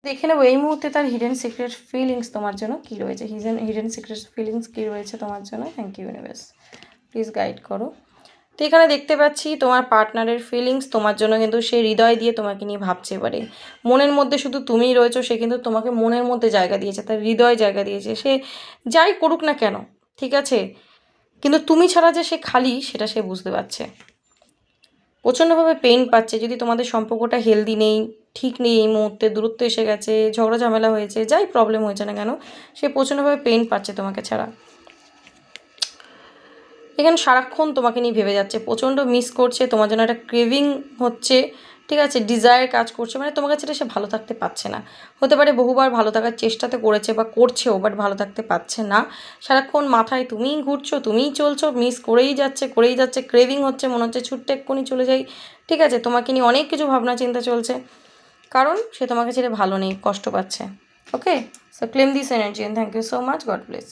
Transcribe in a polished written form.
দেখে নেবো এই মুহূর্তে তার হিডেন সিক্রেট ফিলিংস তোমার জন্য কী রয়েছে, হিডেন সিক্রেট ফিলিংস কী রয়েছে তোমার জন্য। Thank you universe, please guide করো। তো এখানে দেখতে পাচ্ছি তোমার পার্টনারের ফিলিংস তোমার জন্য কিন্তু সে হৃদয় দিয়ে তোমাকে নিয়ে ভাবছে এবারে। মনের মধ্যে শুধু তুমিই রয়েছো, সে কিন্তু তোমাকে মনের মধ্যে জায়গা দিয়েছে, তার হৃদয় জায়গা দিয়েছে। সে যাই করুক না কেন, ঠিক আছে, কিন্তু তুমি ছাড়া যে সে খালি সেটা সে বুঝতে পারছে। প্রচণ্ডভাবে পেইন পাচ্ছে। যদি তোমাদের সম্পর্কটা হেলদি নেই, ঠিক নেই, এই মুহূর্তে দূরত্ব এসে গেছে, ঝগড়া ঝামেলা হয়েছে, যাই প্রবলেম হয়েছে না কেন, সে প্রচণ্ডভাবে পেইন পাচ্ছে তোমাকে ছাড়া। এখানে সারাক্ষণ তোমাকে নিয়ে ভেবে যাচ্ছে, প্রচণ্ড মিস করছে, তোমার জন্য একটা ক্রেভিং হচ্ছে, ঠিক আছে, ডিজায়ার কাজ করছে, মানে তোমার কাছে সে ভালো থাকতে পারছে না। হতে পারে বহুবার ভালো থাকার চেষ্টাতে করেছে বা করছেও, বাট ভালো থাকতে পারছে না। সারাক্ষণ মাথায় তুমিই ঘুরছো, তুমিই চলছো, মিস করেই যাচ্ছে, ক্রেভিং হচ্ছে, মনে হচ্ছে ছুটতে এক্ষুনি চলে যাই, ঠিক আছে, তোমাকে নিয়ে অনেক কিছু ভাবনা চিন্তা চলছে, কারণ সে তোমাকে ছেড়ে ভালো নেই, কষ্ট পাচ্ছে। Okay, so claim this energy and thank you so much, God bless.